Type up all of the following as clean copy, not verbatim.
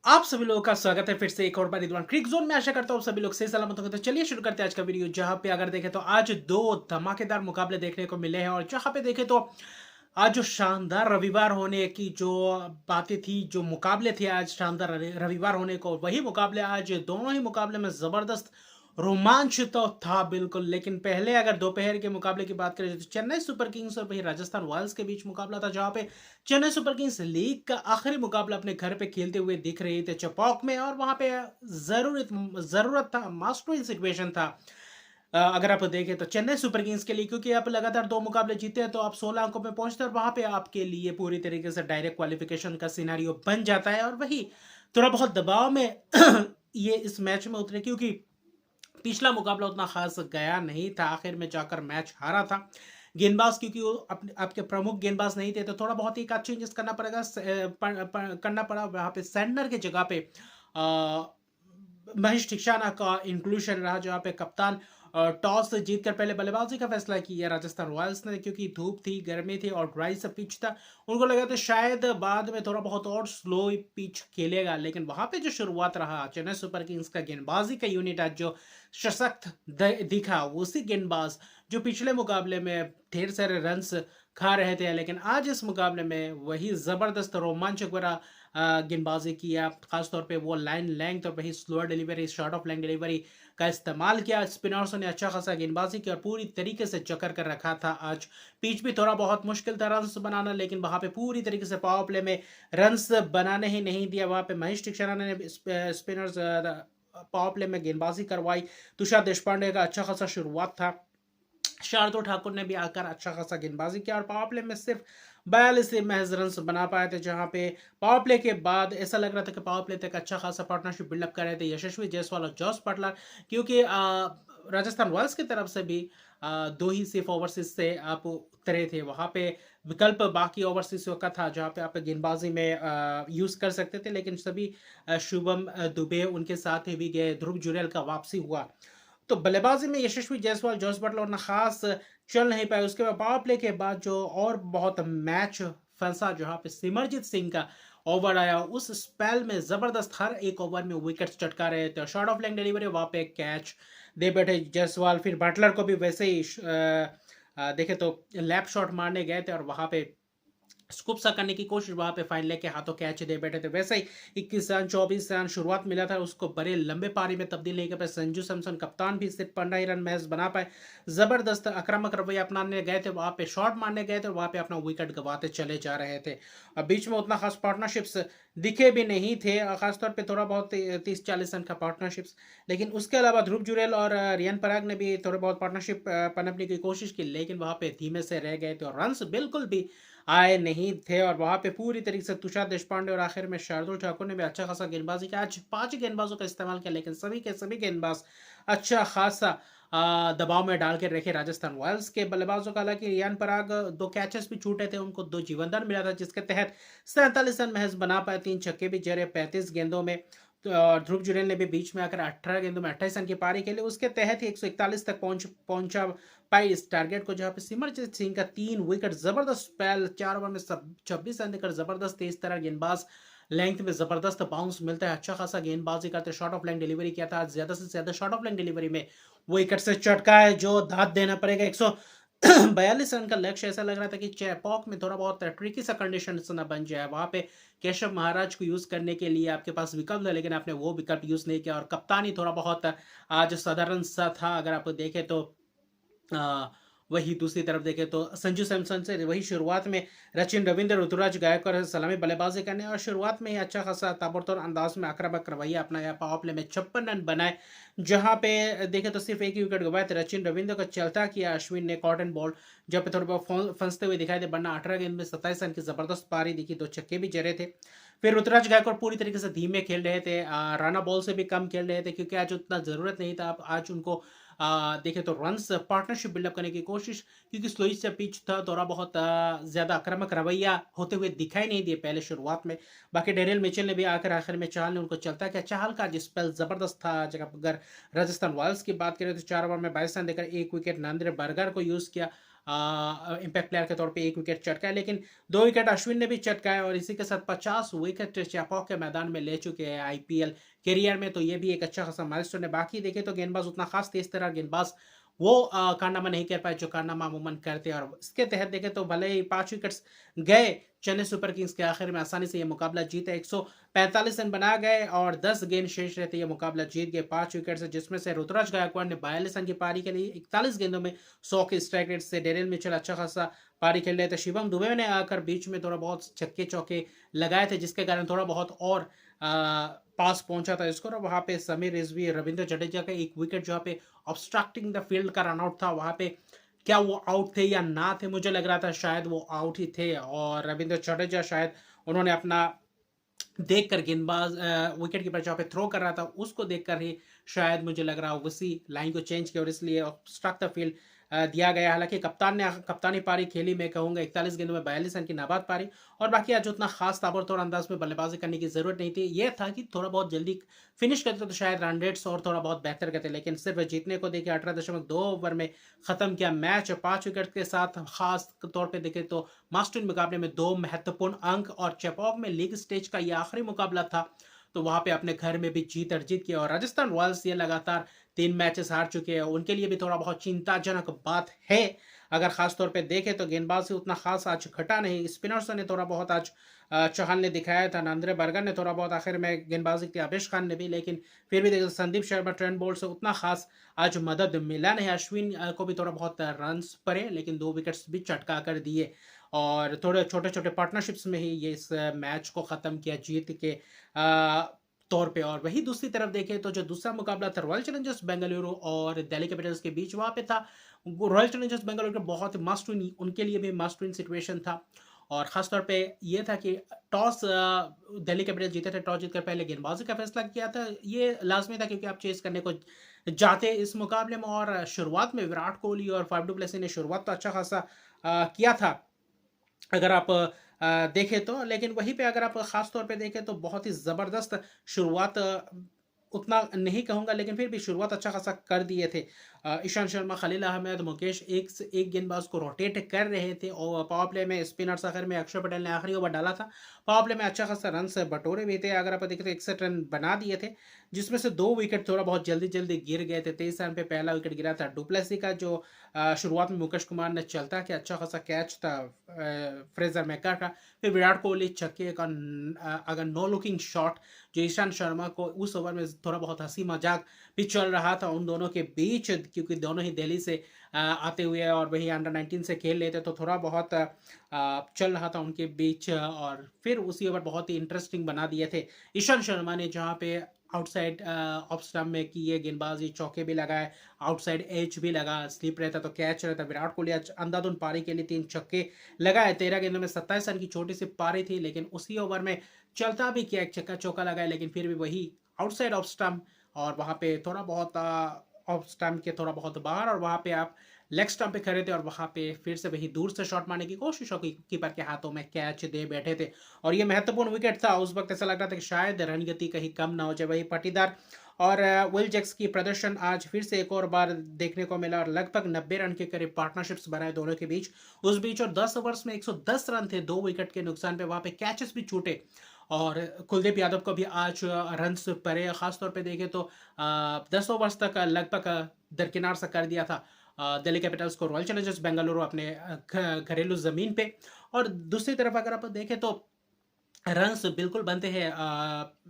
आप सभी लोगों का स्वागत है फिर से एक और बार रिदवान क्रिक जोन में। आशा करता हूँ सभी लोग सही सलामत होंगे। तो चलिए शुरू करते हैं आज का वीडियो, जहां पे अगर देखें तो आज दो धमाकेदार मुकाबले देखने को मिले हैं। और जहां पे देखें तो आज जो शानदार रविवार होने की जो बातें थी, जो मुकाबले थे आज शानदार रविवार होने को, वही मुकाबले आज दोनों ही मुकाबले में जबरदस्त रोमांच तो था बिल्कुल। लेकिन पहले अगर दोपहर के मुकाबले की बात करें तो चेन्नई सुपर किंग्स और वही राजस्थान रॉयल्स के बीच मुकाबला था, जहां पे चेन्नई सुपर किंग्स लीग का आखिरी मुकाबला अपने घर पे खेलते हुए दिख रही थे चपॉक में। और वहां पे जरूरत जरूरत था, मस्ट विन सिचुएशन था। अगर आप देखें तो चेन्नई सुपर किंग्स के लिए, क्योंकि आप लगातार दो मुकाबले जीते हैं तो आप 16 अंकों पे पहुंचते हैं और वहां पे आपके लिए पूरी तरीके से डायरेक्ट क्वालिफिकेशन का सिनारियो बन जाता है। और वही थोड़ा बहुत दबाव में ये इस मैच में उतरे, क्योंकि पिछला मुकाबला उतना खास गया नहीं था, आखिर में जाकर मैच हारा था। गेंदबाज क्योंकि वो आपके प्रमुख गेंदबाज नहीं थे, तो थोड़ा बहुत ही चेंजेस करना पड़ेगा, करना पड़ा। वहां पे सैंडनर की जगह पे महेश थिक्शाना का इंक्लूजन रहा, जहाँ पे कप्तान टॉस जीतकर पहले बल्लेबाजी का फैसला किया राजस्थान रॉयल्स ने, क्योंकि धूप थी, गर्मी थी और ड्राई सा पिच था। उनको लगा था शायद बाद में थोड़ा बहुत और स्लो पिच खेलेगा, लेकिन वहां पे जो शुरुआत रहा चेन्नई सुपर किंग्स का गेंदबाजी का यूनिट आज जो सशक्त दिखा, उसी गेंदबाज जो पिछले मुकाबले में ढेर सारे रन्स खा रहे थे, लेकिन आज इस मुकाबले में वही जबरदस्त रोमांचक भरा गेंदबाजी किया। खासतौर पे वो लाइन लेंथ और वही slower delivery, short of line delivery का इस्तेमाल किया। स्पिनर्सों ने अच्छा खासा गेंदबाजी की और पूरी तरीके से जकड़ कर रखा था। आज पिच भी थोड़ा बहुत मुश्किल था रन्स बनाना, लेकिन वहां पे पूरी तरीके से पावर प्ले में रन्स बनाने ही नहीं दिया। वहां पे महेश टिक्षाना ने स्पिनर्स पावर प्ले में गेंदबाजी करवाई। तुषार देशपांडे का अच्छा खासा शुरुआत था। शार्दुल ठाकुर ने भी आकर अच्छा खासा गेंदबाजी किया और पावर प्ले में सिर्फ 42 से महज रन बना पाए थे, जहां पे पावर प्ले के बाद ऐसा लग रहा था कि पावर प्ले तक अच्छा खासा पार्टनरशिप बिल्डअप कर रहे थे यशस्वी जायसवाल और जॉस बटलर, क्योंकि राजस्थान रॉयल्स की तरफ से भी दो ही सिर्फ ओवरसीज से आप उतरे थे। वहां पे विकल्प बाकी ओवरसीज का था, जहां पे आप गेंदबाजी में यूज कर सकते थे, लेकिन सभी शुभम दुबे उनके साथ ही भी गए। ध्रुव जुरेल का वापसी हुआ, तो बल्लेबाजी में यशस्वी जायसवाल, जॉस बटलर ना खास चल नहीं पाए। उसके बाद पावर प्ले के बाद जो और बहुत मैच फंसा, जहां पे सिमरजीत सिंह का ओवर आया, उस स्पेल में जबरदस्त हर एक ओवर में विकेट चटका रहे थे। शॉर्ट ऑफ लेग डिलीवरी, वहां पे कैच दे बैठे जायसवाल। फिर बटलर को भी वैसे ही देखे तो लैप शॉट मारने गए थे और वहां पे स्कूप सा करने की कोशिश, वहां पे फाइन लेके हाथों कैच दे बैठे थे। वैसे ही 21 रन 24 रन शुरुआत मिला था, उसको बड़े लंबे पारी में तब्दील नहीं कर पाए। संजू सैमसन कप्तान भी सिर्फ 15 ही रन महज बना पाए। जबरदस्त आक्रामक रवैया अपनाने गए थे, वहां पे शॉट मारने गए थे, वहां पे अपना विकेट गवाते चले जा रहे थे। अब बीच में उतना खास पार्टनरशिप्स दिखे भी नहीं थे, खासतौर पर थोड़ा बहुत 30-40 रन का पार्टनरशिप्स। लेकिन उसके अलावा ध्रुव जुरेल और रियान पराग ने भी थोड़े बहुत पार्टनरशिप पनपने की कोशिश की, लेकिन वहां पे धीमे से रह गए थे और रन बिल्कुल भी आए नहीं थे। और वहां पे पूरी तरीके से तुषार देशपांडे और आखिर में शार्दुल ठाकुर ने भी अच्छा खासा गेंदबाजी किया। आज 5 गेंदबाजों का इस्तेमाल किया, लेकिन सभी के सभी गेंदबाज अच्छा खासा दबाव में डाल के रखे राजस्थान रॉयल्स के बल्लेबाजों का। हालांकि रियान पराग 2 कैचेस भी छूटे थे, उनको 2 जीवनदान मिला था, जिसके तहत 47 रन महज बना पाए। 3 छक्के भी जड़े 35 गेंदों में। तो ध्रुव जुरेल ने भी बीच में आकर 18 गेंदों में 28 रन की पारी खेली, उसके तहत ही 141 तक पहुंचा पाई इस टारगेट को, जहां पे सिमरजीत सिंह का 3 विकेट, जबरदस्त स्पेल, 4 ओवर में 26 रन देकर जबरदस्त तेज तरह गेंदबाज, लेंथ में जबरदस्त बाउंस मिलता है, अच्छा खासा गेंदबाजी करते, शॉर्ट ऑफ लाइन डिलीवरी किया था। ज्यादा से ज्यादा शॉर्ट ऑफ लाइन डिलीवरी में विकेट से चटका है जो दाद देना पड़ेगा। 142 रन का लक्ष्य, ऐसा लग रहा था कि चेपॉक में थोड़ा बहुत ट्रिकी सा कंडीशन ना बन जाए। वहां पे केशव महाराज को यूज करने के लिए आपके पास विकल्प है, लेकिन आपने वो विकल्प यूज नहीं किया और कप्तानी थोड़ा बहुत आज साधारण सा था। अगर आप देखें तो वही दूसरी तरफ देखें तो संजू सैमसन से वही शुरुआत में सचिन रविंद्र, ऋतुराज गायकवाड़ सलामी बल्लेबाजी करने और शुरुआत में ही अच्छा खासा ताबड़तोड़ अंदाज में आक्रामक रवैया अपनाया। पावर प्ले में 56 रन बनाए, जहां पे देखें तो सिर्फ एक ही विकेट गवाए थे। सचिन रविंद्र का चलता किया अश्विन ने कॉटन बॉल, जहाँ पे थोड़े बहुत फंसते हुए दिखाई दे, वरना 18 गेंद में 27 रन की जबरदस्त पारी दिखी, 2 छक्के भी जरे थे। फिर ऋतुराज गायकवाड़ पूरी तरीके से धीमे खेल रहे थे, राणा बॉल से भी कम खेल रहे थे, क्योंकि आज उतना जरूरत नहीं था। आज उनको देखें तो रन्स पार्टनरशिप बिल्डअप करने की कोशिश, क्योंकि स्लोई से पिच था, थोड़ा बहुत ज्यादा आक्रामक रवैया होते हुए दिखाई नहीं दिए पहले शुरुआत में। बाकी डेरियल मिचेल ने भी आकर आखिर में चाल ने उनको चलता किया। चाहल का स्पेल जबरदस्त था। अगर राजस्थान रॉयल्स की बात करें तो 4 ओवर में 22 रन देकर 1 विकेट, नरेंद्र बर्गर को यूज किया। इम्पैक्ट प्लेयर के तौर पे 1 विकेट चटकाए, लेकिन 2 विकेट अश्विन ने भी चटकाए और इसी के साथ 50 विकेट चेपॉक के मैदान में ले चुके हैं आईपीएल करियर में, तो ये भी एक अच्छा खासा माइलस्टोन है। बाकी देखें तो गेंदबाज उतना खास तेज तरह गेंदबाज वो कारनामा नहीं कर पाए जो कारनामा अमूमन करते हैं, और इसके तहत देखें तो भले ही 5 विकेट्स गए चेन्नई सुपर किंग्स के, आखिर में आसानी से ये मुकाबला जीते, 145 रन बना गए और 10 गेंद शेष रहते ये मुकाबला जीत गए 5 विकेट से, जिसमें से ऋतुराज गायकवाड़ ने 42 रन की पारी के लिए 41 गेंदों में 100 के स्ट्राइक रेट से। डेरियल मिचेल अच्छा खासा पारी खेल रहे थे। शिवम दुबे ने आकर बीच में थोड़ा बहुत छक्के चौके लगाए थे, जिसके कारण थोड़ा बहुत और पास पहुंचा था स्कोर, और वहां पे समीर रिजवी, रविंद्र जडेजा का एक विकेट जहाँ पे ऑब्स्ट्रक्टिंग द फील्ड का रनआउट था, वहां पे क्या वो आउट थे या ना थे, मुझे लग रहा था शायद वो आउट ही थे, और रविंद्र जडेजा शायद उन्होंने अपना देख कर गेंदबाज विकेट कीपर जहाँ पे थ्रो कर रहा था उसको देखकर ही शायद मुझे लग रहा उसी लाइन को चेंज किया और इसलिए स्ट्रक द फील्ड दिया गया। हालांकि कप्तान ने कप्तानी पारी खेली, मैं कहूंगा 41 गेंदों में 42 रन की नाबाद पारी, और बाकी आज उतना खास ताबड़तोड़ अंदाज में बल्लेबाजी करने की जरूरत नहीं थी। यह था कि थोड़ा बहुत जल्दी फिनिश करते तो शायद रन रेट्स और थोड़ा बहुत बेहतर करते, लेकिन सिर्फ जीतने को देखिए 18.2 ओवर में खत्म किया मैच 5 विकेट के साथ। खास तौर पर देखें तो मास्टर मुकाबले में 2 महत्वपूर्ण अंक, और चेपॉक में लीग स्टेज का यह आखिरी मुकाबला था, तो वहां पे अपने घर में भी जीत अर्जित किया, और राजस्थान रॉयल्स ये लगातार 3 मैचेस हार चुके हैं, उनके लिए भी थोड़ा बहुत चिंताजनक बात है। अगर खास तौर पे देखें तो गेंदबाज से उतना खास आज घटा नहीं, स्पिनर्स ने थोड़ा बहुत आज चहल ने दिखाया था, नंद्रे बर्गर ने थोड़ा बहुत आखिर में गेंदबाजी की, आबिश खान ने भी, लेकिन फिर भी देखो संदीप शर्मा ट्रेंट बोल्ट से उतना खास आज मदद मिला नहीं। अश्विन को भी थोड़ा बहुत रन पड़े, लेकिन 2 विकेट्स भी चटका कर दिए, और थोड़े छोटे छोटे पार्टनरशिप्स में ही ये इस मैच को ख़त्म किया जीत के तौर पे। और वही दूसरी तरफ देखें तो जो दूसरा मुकाबला था रॉयल चैलेंजर्स बेंगलुरु और दिल्ली कैपिटल्स के बीच, वहाँ पे था रॉयल चैलेंजर्स बेंगलुरु का बहुत मस्ट विन, उनके लिए भी मस्ट विन सिचुएशन था, और खास तौर पे ये था कि टॉस दिल्ली कैपिटल्स जीते थे, टॉस जीतकर पहले गेंदबाजी का फैसला किया था, ये लाजमी था क्योंकि आप चेस करने को जाते इस मुकाबले में, और शुरुआत में विराट कोहली और फाफ डु प्लेसी ने शुरुआत तो अच्छा खासा किया था अगर आप देखें तो, लेकिन वहीं पे अगर आप ख़ास तौर पे देखें तो बहुत ही ज़बरदस्त शुरुआत, उतना नहीं कहूँगा लेकिन फिर भी शुरुआत अच्छा खासा कर दिए थे। ईशांत शर्मा, खलील अहमद, मुकेश एक से एक गेंदबाज को रोटेट कर रहे थे, और पावर प्ले में स्पिनर्स आखिर में अक्षर पटेल ने आखिरी ओवर डाला था, पावर प्ले में अच्छा खासा रन से बटोरे भी थे। अगर आप देखें तो 61 रन बना दिए थे, जिसमें से 2 विकेट थोड़ा बहुत जल्दी जल्दी गिर गए थे। 23 रन पे पहला विकेट गिरा था डुप्लेसी का, जो शुरुआत में मुकेश कुमार ने चलता कि अच्छा खासा कैच था फ्रेजर मैकर का, फिर विराट कोहली छक्के का अगर नो लुकिंग शॉट जो ईशांत शर्मा को उस ओवर में थोड़ा बहुत हंसी मजाक भी चल रहा था उन दोनों के बीच, क्योंकि दोनों ही दिल्ली से आते हुए और वही अंडर 19 से खेल लेते, तो थोड़ा बहुत चल रहा था उनके बीच, और फिर उसी ओवर बहुत ही इंटरेस्टिंग बना दिए थे ईशांत शर्मा ने, जहाँ पे आउटसाइड ऑफ स्टंप में किए गेंदबाजी, चौके भी लगाए, आउटसाइड एज भी लगा, स्लिप रहता तो कैच रहता। विराट कोहली आज अंधाधुन पारी के लिए 3 छक्के लगाए, 13 गेंदों में 27 रन की छोटी सी पारी थी, लेकिन उसी ओवर में चलता भी किया, एक छक्का चौका लगाया, लेकिन फिर भी वही आउटसाइड ऑफ स्टंप, और वहाँ पे थोड़ा बहुत ऑफ स्टंप के थोड़ा बहुत बाहर, और वहाँ पे आप लेग स्टंप पे खड़े थे, और वहाँ पे फिर से वही दूर से शॉट मारने की कोशिश की, कीपर के हाथों में कैच दे बैठे थे, और ये महत्वपूर्ण विकेट था। उस वक्त ऐसा लग रहा था कि शायद रन गति कहीं कम ना हो जाए। वही पाटीदार और विल जैक्स की प्रदर्शन आज फिर से एक और बार देखने को मिला, और लगभग 90 रन के करीब पार्टनरशिप्स बनाए दोनों के बीच उस बीच, और 10 ओवर्स में 110 रन थे 2 विकेट के नुकसान पे, वहाँ पे कैचेस भी छूटे, और कुलदीप यादव को भी आज रन परे, खासतौर पे देखें तो 10 ओवर्स तक लगभग दरकिनार से कर दिया था दिल्ली कैपिटल्स को रॉयल चैलेंजर्स बेंगलुरु अपने घरेलू ज़मीन पे। और दूसरी तरफ अगर आप देखें तो रन्स बिल्कुल बनते हैं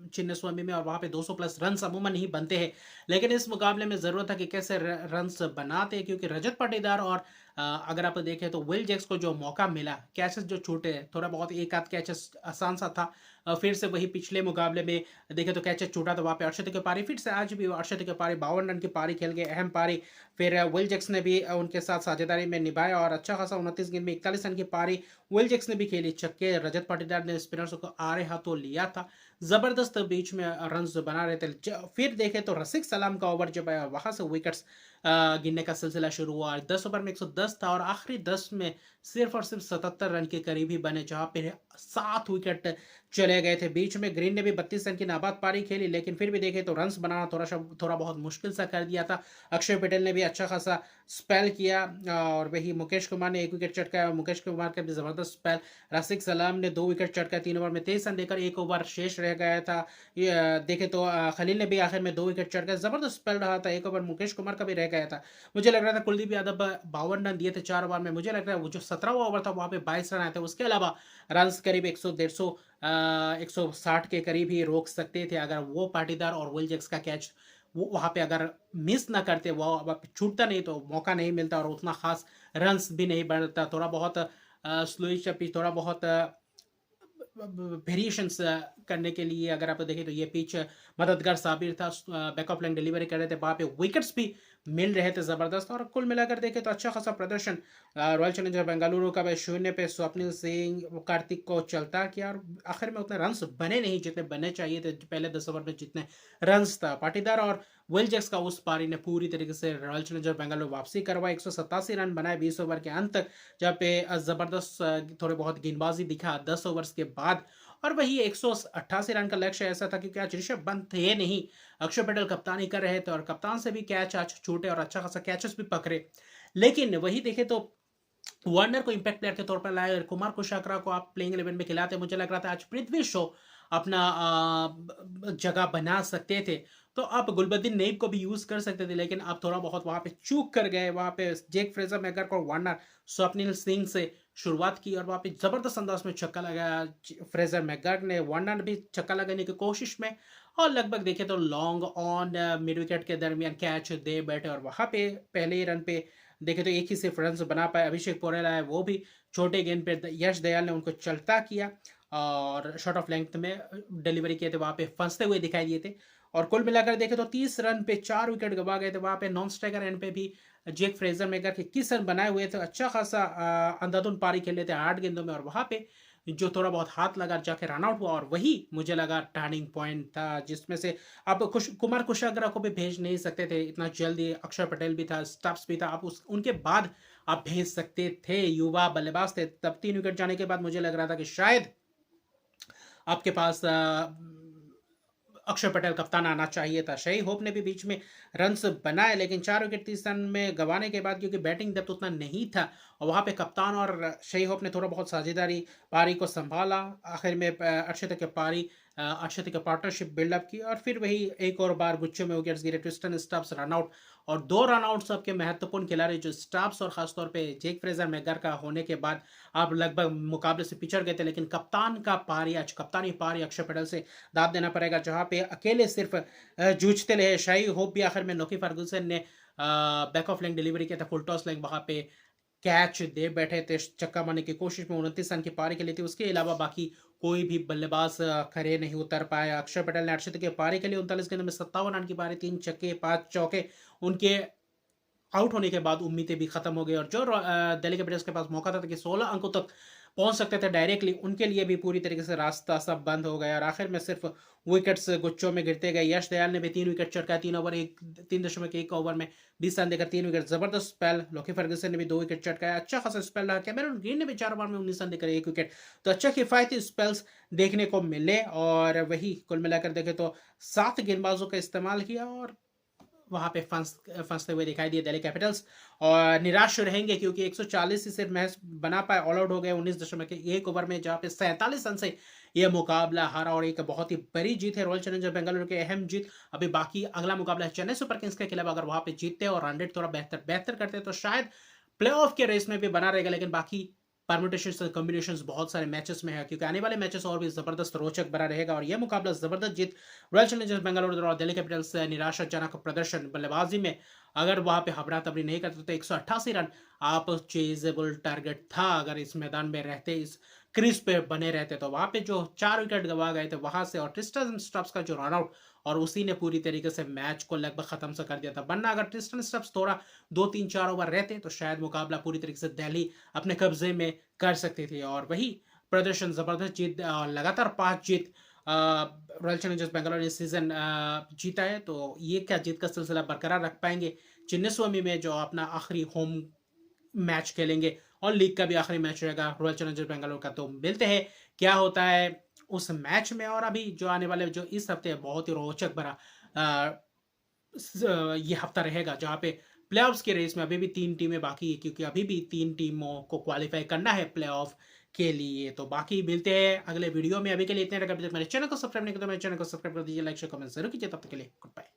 चिन्नस्वामी में, और वहाँ पे 200 प्लस रन्स अमूमन नहीं बनते हैं, लेकिन इस मुकाबले में ज़रूरत था कि कैसे रन्स बनाते हैं, क्योंकि रजत पाटीदार और अगर आप देखें तो विल जैक्स को जो मौका मिला, कैचेस जो छूटे, थोड़ा बहुत एक आध कैचेस आसान सा था, फिर से वही पिछले मुकाबले में देखें तो कैचेस छूटा, तो वहाँ पे अर्शदीप के पारी, फिर से आज भी अर्शदीप के पारी 52 रन की पारी खेल गए, अहम पारी, फिर विल जैक्स ने भी उनके साथ साझेदारी में निभाया, और अच्छा खासा 29 गेंद में 41 रन की पारी विल जैक्स ने भी खेली, छक्के रजत पाटीदार ने स्पिनर्स को आड़े हाथों लिया था, जबरदस्त बीच में रन बना रहे थे। फिर देखें तो रसिक सलाम का ओवर जब आया, वहां से विकेट्स गिनने का सिलसिला शुरू हुआ। 10 ओवर में 110 था और आखिरी 10 में सिर्फ और सिर्फ 77 रन के करीब ही बने, जहां पे 7 विकेट चले गए थे। बीच में ग्रीन ने भी 32 रन की नाबाद पारी खेली, लेकिन फिर भी देखें तो रन्स बनाना थोड़ा बहुत मुश्किल सा कर दिया था। अक्षर पटेल ने भी अच्छा खासा स्पेल किया और वही मुकेश कुमार ने 1 विकेट चटकाया। मुकेश कुमार का भी जबरदस्त स्पेल। राशिक सलाम ने 2 विकेट चटकाए 3 ओवर में 23 रन देकर, 1 ओवर शेष रह गया था। ये देखें तो खलील ने भी आखिर में 2 विकेट चटकाए, जबरदस्त स्पेल रहा था। 1 ओवर मुकेश कुमार का भी रह गया था। मुझे लग रहा था कुलदीप यादव 52 रन दिए थे 4 ओवर में। मुझे लग रहा है वो जो 17वां ओवर था वहां पे 22 रन आए थे। उसके अलावा रन करीब 100 150 160 के करीब ही रोक सकते थे अगर वो पाटीदार और विल जैक्स का कैच वो वहां पे अगर मिस ना करते, वो छूटता नहीं तो मौका नहीं मिलता और उतना खास रन्स भी नहीं बनता। थोड़ा बहुत स्लोइश पिच, थोड़ा बहुत वेरिएशंस करने के लिए अगर आप देखें तो ये पिच मददगार साबित था। बैक ऑफ लाइन डिलीवरी कर रहे थे, वहाँ पे विकेट्स भी मिल रहे थे ज़बरदस्त। और कुल मिलाकर देखें तो अच्छा खासा प्रदर्शन रॉयल चैलेंजर बेंगलुरु का 0 पे स्वप्निल सिंह कार्तिक को चलता किया और आखिर में उतने रन्स बने नहीं जितने बनने चाहिए थे। पहले 10 ओवर में जितने रन्स था, पाटीदार और विल जैक्स का उस पारी ने पूरी तरीके से रॉयल चैलेंजर बेंगलुरु वापसी करवाई। 187 रन बनाए 20 ओवर के अंत तक, जहाँ पे जबरदस्त थोड़े बहुत गेंदबाजी दिखा 10 ओवर्स के बाद। और वही 188 रन का लक्ष्य ऐसा था क्योंकि आज ऋषभ पंत थे नहीं, अक्षर पटेल कप्तानी कर रहे थे और कप्तान से भी कैच आज छूटे और अच्छा खासा कैचेस भी पकड़े। लेकिन वही देखे तो वार्नर को इंपैक्ट प्लेयर के तौर पर लाए और कुमार कुशाकरा को आप प्लेइंग 11 में खिलाते। मुझे लग रहा था आज पृथ्वी शॉ अपना जगह बना सकते थे, तो आप गुलबद्दीन नईब को भी यूज कर सकते थे, लेकिन आप थोड़ा बहुत वहां पे चूक कर गए। वहां पे जेक फ्रेजर मैगर को वार्नर स्वप्निल सिंह से शुरुआत की और वहां पे जबरदस्त अंदाज में छक्का लगाया फ्रेजर मैगर ने। वार्नर भी छक्का लगाने की कोशिश में और लगभग देखे तो लॉन्ग ऑन मिड विकेट के दरमियान कैच दे बैठे और वहां पे पहले ही रन पे देखे तो एक ही सिर्फ रन बना पाए। अभिषेक पोरेल आया, वो भी छोटे गेंद पे यश दयाल ने उनको चलता किया और शॉर्ट ऑफ लेंथ में डिलीवरी किए थे, वहां पे फंसते हुए दिखाई दिए थे। और कुल मिलाकर देखे तो 30 रन पे 4 विकेट गवा गए थे। वहां पे नॉन स्ट्राइकर एंड पे भी जेक फ्रेजर मेकर के 21 रन बनाए हुए थे। अच्छा खासा अंधाधुन पारी खेले थे 8 गेंदों में और वहां पे जो थोड़ा बहुत हाथ लगा जाके रन आउट हुआ और वही मुझे लगा टर्निंग पॉइंट था, जिसमें से आप कुमार कुशाग्रा को भी भेज नहीं सकते थे इतना जल्दी। अक्षर पटेल भी था, स्टब्स भी था, आप उनके बाद आप भेज सकते थे। युवा बल्लेबाज थे, तब 3 विकेट जाने के बाद मुझे लग रहा था कि शायद आपके पास अक्षर पटेल कप्तान आना चाहिए था। शही होप ने भी बीच में रन्स बनाए, लेकिन 4 विकेट 30 रन में गंवाने के बाद क्योंकि बैटिंग डेप्थ उतना नहीं था और वहां पे कप्तान और शही होप ने थोड़ा बहुत साझेदारी पारी को संभाला। आखिर में अर्शदीप के पारी अर्शदीप के पार्टनरशिप बिल्डअप की और फिर वही एक और बार गुच्छों में विकेट्स गिरे। ट्विस्टन स्टब्स रन आउट और 2 रन आउट सबके महत्वपूर्ण खिलाड़ी जो स्टब्स और खासतौर पे जेक फ्रेजर मैगर का होने के बाद आप लगभग मुकाबले से पिछड़ गए थे। लेकिन कप्तान का पारी, आज कप्तानी पारी अक्षर पटेल से दाद देना पड़ेगा, जहां पे अकेले सिर्फ जूझते रहे। शाही होप भी आखिर में नोकी फर्गुसन ने बैक ऑफ लेग डिलीवरी किया था, फुल टॉस लेग, वहां पे कैच दे बैठे थे छक्का मारने की कोशिश में। 29 रन की पारी के लिए थी, उसके अलावा बाकी कोई भी बल्लेबाज खड़े नहीं उतर पाया। अक्षर पटेल ने अर्शदीप के पारी के लिए 39 गेंदों में 57 रन की पारी, 3 छक्के 5 चौके। उनके आउट होने के बाद उम्मीदें भी खत्म हो गई और जो दिल्ली कैपिटल्स के पास मौका था कि 16 अंकों तक पहुंच सकते थे डायरेक्टली, उनके लिए भी पूरी तरीके से रास्ता सब बंद हो गया और आखिर में सिर्फ विकेट्स गुच्छों में गिरते गए। यश दयाल ने भी 3 विकेट चटकाया, 3.1 ओवर में 20 रन देकर 3 विकेट, जबरदस्त स्पेल। लोकी फर्गुसन ने भी 2 विकेट चटकाया, अच्छा खासा स्पेल रहा। कैमेरन ग्रीन ने भी 4 ओवर में 19 रन देकर 1 विकेट, तो अच्छा किफायती स्पेल्स देखने को मिले। और वही कुल मिलाकर देखे तो 7 गेंदबाजों का इस्तेमाल किया और वहां पे फंसते हुए दिखाई दिए दिल्ली कैपिटल्स और निराश रहेंगे क्योंकि 140 ही सिर्फ मैच बना पाए, ऑल आउट हो गए 19.1 ओवर में, जहां पे 47 रन से यह मुकाबला हारा और एक बहुत ही बड़ी जीत है रॉयल चैलेंजर बेंगलुरु की, अहम जीत। अभी बाकी अगला मुकाबला है चेन्नई सुपर किंग्स के खिलाफ, अगर वहां पे जीतते और रन रेट थोड़ा बेहतर करते तो शायद प्लेऑफ के रेस में भी बना रहेगा। लेकिन बाकी परम्यूटेशंस और कॉम्बिनेशंस बहुत सारे मैचेस में है क्योंकि आने वाले मैचेस और भी जबरदस्त रोचक बना रहेगा और यह मुकाबला जबरदस्त जीत रॉयल चैलेंजर्स बेंगलुरु और दिल्ली कैपिटल्स निराशाजनक प्रदर्शन बल्लेबाजी में अगर वहां पे हबड़ा तबड़ी नहीं करते तो 188 रन आप चेजेबल टारगेट था। अगर इस मैदान में रहते, इस क्रीज पे बने रहते, तो वहां पे जो 4 विकेट गवा गए थे वहां से और ट्रिस्टन स्टब्स का जो रन आउट और उसी ने पूरी तरीके से मैच को लगभग खत्म से कर दिया था। वरना अगर ट्रिस्टन स्टब्स थोड़ा 2-3-4 ओवर रहते तो शायद मुकाबला पूरी तरीके से दिल्ली अपने कब्जे में कर सकती थी। और वही प्रदर्शन जबरदस्त जीत, लगातार 5 जीत रॉयल चैलेंजर्स बेंगलोर इस सीज़न जीता है, तो ये क्या जीत का सिलसिला बरकरार रख पाएँगे? चिन्नास्वामी में जो अपना आखिरी होम मैच खेलेंगे और लीग का भी आखिरी मैच रहेगा रॉयल चैलेंजर्स बेंगलोर का। तो मिलते हैं क्या होता है उस मैच में, और अभी जो आने वाले जो इस हफ्ते बहुत ही रोचक भरा अ, ये हफ्ता रहेगा जहाँ पे प्लेऑफ्स की रेस में अभी भी 3 टीमें बाकी है, क्योंकि अभी भी 3 टीमों को क्वालिफाई करना है प्लेऑफ के लिए। तो बाकी मिलते हैं अगले वीडियो में, अभी के लिए इतने। अगर अभी तक मेरे चैनल को सब्सक्राइब नहीं किया तो मेरे चैनल को सब्सक्राइब कर दीजिए, लाइक शेयर कमेंट जरूर कीजिए। तब तक के लिए गुड बाय।